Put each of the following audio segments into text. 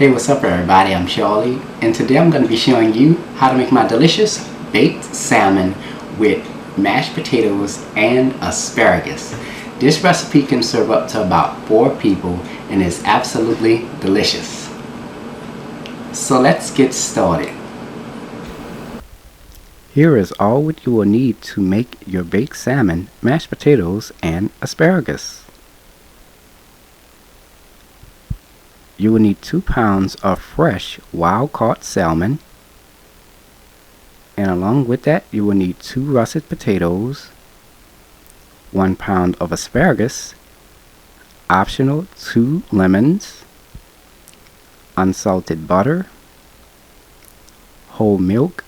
Hey, what's up everybody, I'm Charlie, and today I'm going to be showing you how to make my delicious baked salmon with mashed potatoes and asparagus. This recipe can serve up to about 4 people and is absolutely delicious. So let's get started. Here is all what you will need to make your baked salmon, mashed potatoes, and asparagus. You will need 2 pounds of fresh wild-caught salmon, and along with that you will need 2 russet potatoes, 1 pound of asparagus, optional 2 lemons, unsalted butter, whole milk,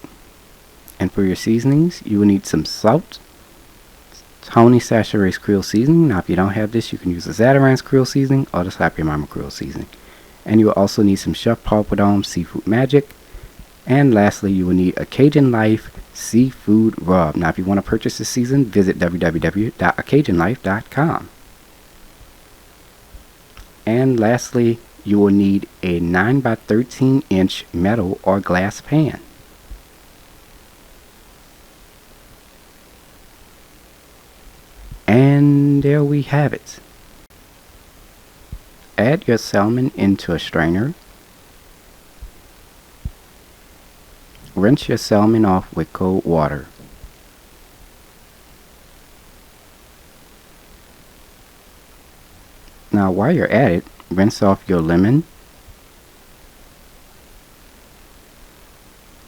and for your seasonings you will need some salt, Tony Chachere's Creole seasoning. Now if you don't have this, you can use the Zatarain's Creole seasoning or the Slap Your Mama Creole seasoning. And you will also need some Chef Paul Prud'homme's Seafood Magic. And lastly, you will need a Cajun Life Seafood Rub. Now, if you want to purchase this season, visit www.acajunlife.com. And lastly, you will need a 9 by 13 inch metal or glass pan. And there we have it. Add your salmon into a strainer. Rinse your salmon off with cold water. Now while you're at it, rinse off your lemon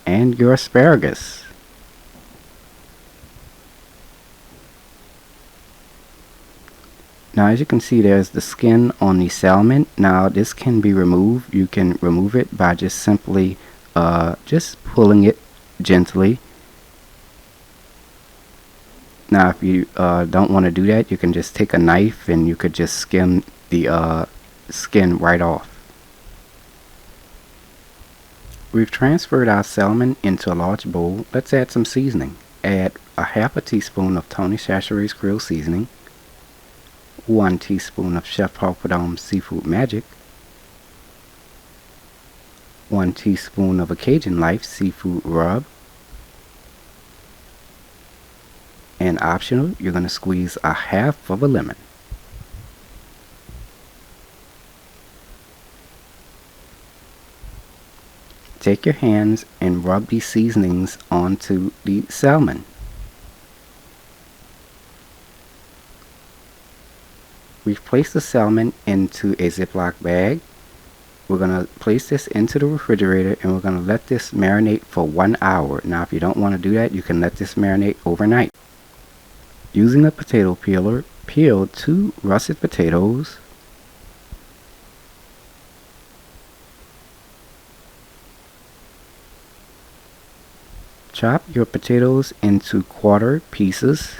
and your asparagus. Now as you can see, there's the skin on the salmon. Now this can be removed. You can remove it by just simply just pulling it gently. Now if you don't want to do that, you can just take a knife and you could just skim the skin right off. We've transferred our salmon into a large bowl. Let's add some seasoning. Add a half a teaspoon of Tony Chachere's Creole seasoning, 1 teaspoon of Chef Paul Prud'homme's Seafood Magic, 1 teaspoon of a Cajun Life Seafood Rub, and optional, you're going to squeeze a half of a lemon. Take your hands and rub these seasonings onto the salmon. We've placed the salmon into a Ziploc bag. We're going to place this into the refrigerator and we're going to let this marinate for 1 hour. Now if you don't want to do that, you can let this marinate overnight. Using a potato peeler, peel 2 russet potatoes, chop your potatoes into quarter pieces.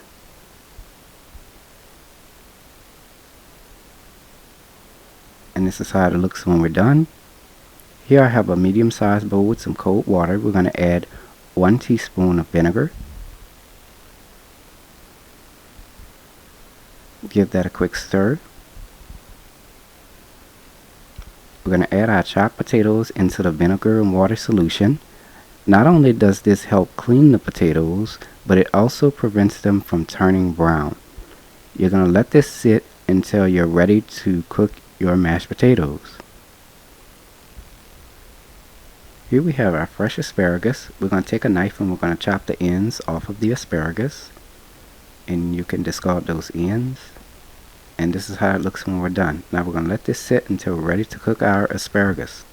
And this is how it looks when we're done. Here I have a medium-sized bowl with some cold water. We're going to add 1 teaspoon of vinegar. Give that a quick stir. We're going to add our chopped potatoes into the vinegar and water solution. Not only does this help clean the potatoes, but it also prevents them from turning brown. You're going to let this sit until you're ready to cook your mashed potatoes. Here we have our fresh asparagus. We're going to take a knife and we're going to chop the ends off of the asparagus, and you can discard those ends. And this is how it looks when we're done. Now we're going to let this sit until we're ready to cook our asparagus.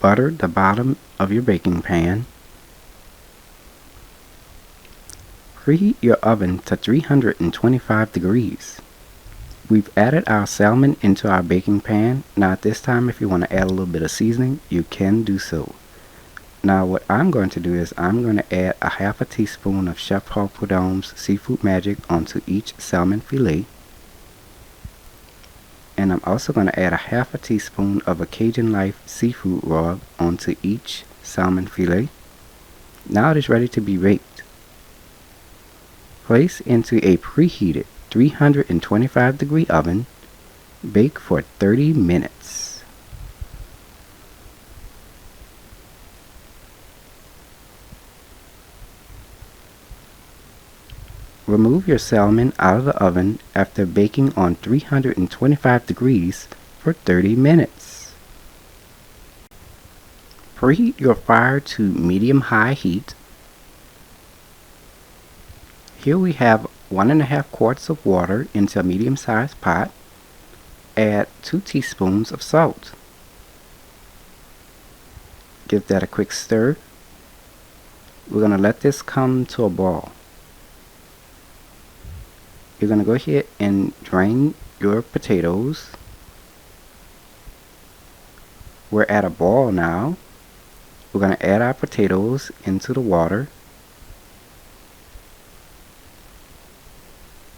Butter the bottom of your baking pan. Preheat your oven to 325 degrees. We've added our salmon into our baking pan. Now at this time, if you want to add a little bit of seasoning, you can do so. Now what I'm going to do is I'm going to add a half a teaspoon of Chef Paul Prud'homme's Seafood Magic onto each salmon fillet. And I'm also going to add a half a teaspoon of a Cajun Life Seafood Rub onto each salmon fillet. Now it is ready to be baked. Place into a preheated 325 degree oven. Bake for 30 minutes. Remove your salmon out of the oven after baking on 325 degrees for 30 minutes. Preheat your fire to medium-high heat. Here we have 1.5 quarts of water into a medium-sized pot. Add 2 teaspoons of salt. Give that a quick stir. We're going to let this come to a boil. You're going to go ahead and drain your potatoes. We're at a boil now. We're going to add our potatoes into the water.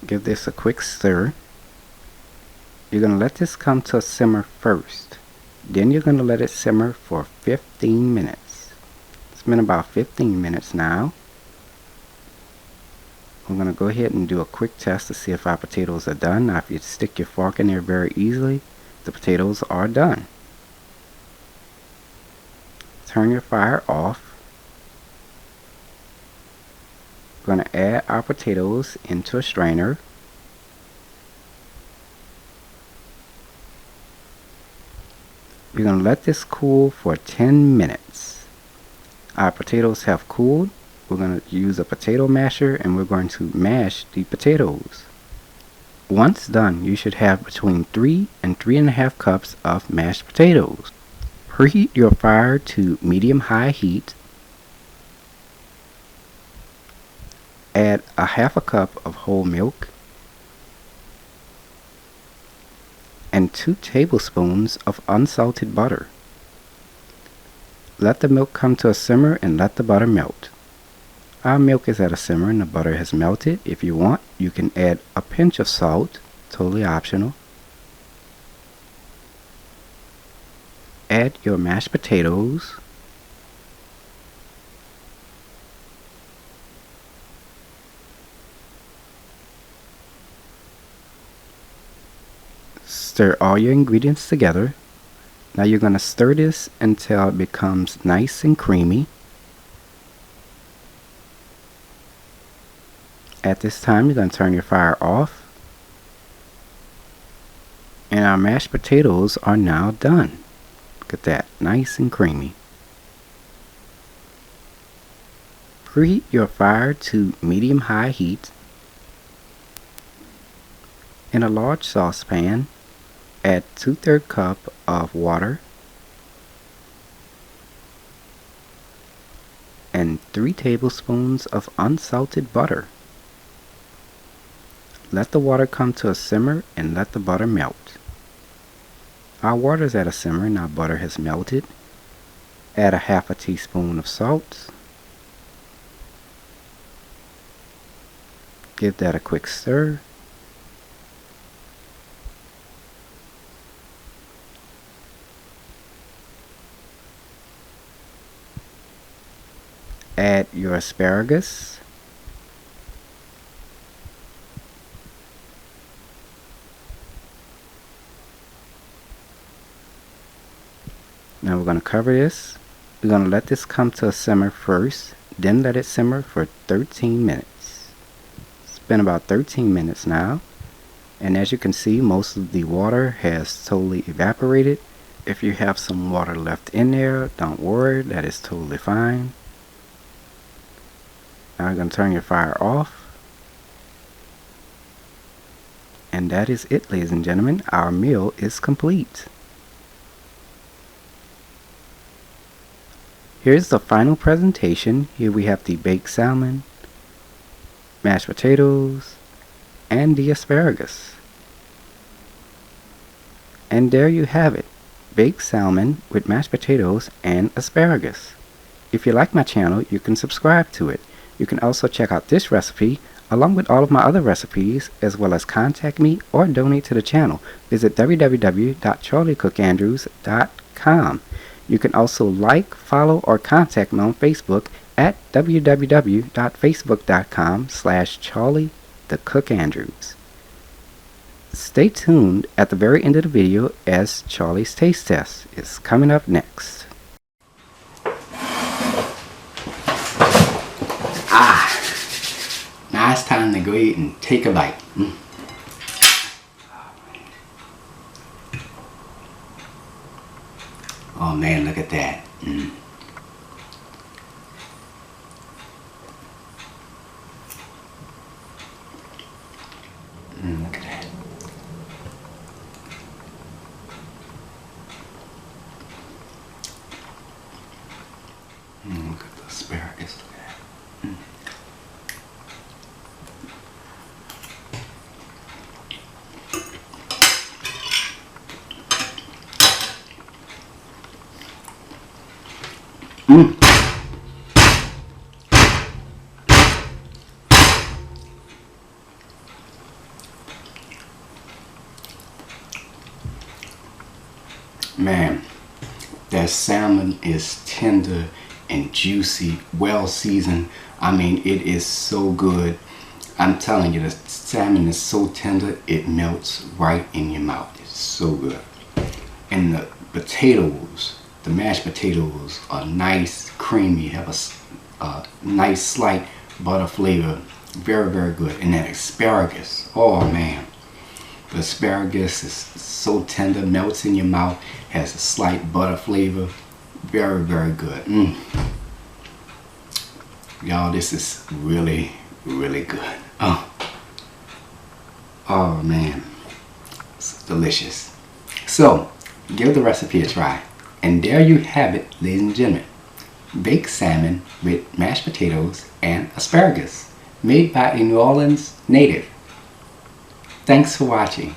Give this a quick stir. You're going to let this come to a simmer first. Then you're going to let it simmer for 15 minutes. It's been about 15 minutes now. I'm going to go ahead and do a quick test to see if our potatoes are done. Now if you stick your fork in there very easily, the potatoes are done. Turn your fire off. We're going to add our potatoes into a strainer. We're going to let this cool for 10 minutes. Our potatoes have cooled. We're going to use a potato masher and we're going to mash the potatoes. Once done, you should have between 3 and 3.5 cups of mashed potatoes. Preheat your fire to medium-high heat. Add a 1/2 cup of whole milk and 2 tablespoons of unsalted butter. Let the milk come to a simmer and let the butter melt. Our milk is at a simmer and the butter has melted. If you want, you can add a pinch of salt, totally optional. Add your mashed potatoes. Stir all your ingredients together. Now you're going to stir this until it becomes nice and creamy. At this time, you're going to turn your fire off. And our mashed potatoes are now done. Look at that, nice and creamy. Preheat your fire to medium-high heat. In a large saucepan, add 2/3 cup of water and 3 tablespoons of unsalted butter. Let the water come to a simmer and let the butter melt. Our water is at a simmer and our butter has melted. Add a 1/2 teaspoon of salt. Give that a quick stir. Add your asparagus. Now we're going to cover this. We're going to let this come to a simmer first, then let it simmer for 13 minutes. It's been about 13 minutes now, and as you can see, most of the water has totally evaporated. If you have some water left in there, don't worry, that is totally fine. Now you're going to turn your fire off. And that is it, ladies and gentlemen. Our meal is complete. Here's the final presentation. Here we have the baked salmon, mashed potatoes, and the asparagus. And there you have it, baked salmon with mashed potatoes and asparagus. If you like my channel, you can subscribe to it. You can also check out this recipe along with all of my other recipes, as well as contact me or donate to the channel. Visit www.charliethecookandrews.com. You can also like, follow, or contact me on Facebook at www.facebook.com/charliethecookandrews. Stay tuned at the very end of the video as Charlie's taste test is coming up next. Now it's time to go ahead and take a bite. Oh man, look at that. Look at that. Look at the asparagus. Look at that. Man, that salmon is tender and juicy, well seasoned. I mean, it is so good. I'm telling you, the salmon is so tender, it melts right in your mouth. It's so good. And the potatoes, the mashed potatoes are nice, creamy, have a nice slight butter flavor. Very, very good. And that asparagus, oh man. The asparagus is so tender, melts in your mouth, has a slight butter flavor. Very, very good. Y'all, this is really, really good. Oh man, it's delicious. So, give the recipe a try. And there you have it, ladies and gentlemen. Baked salmon with mashed potatoes and asparagus, made by a New Orleans native. Thanks for watching.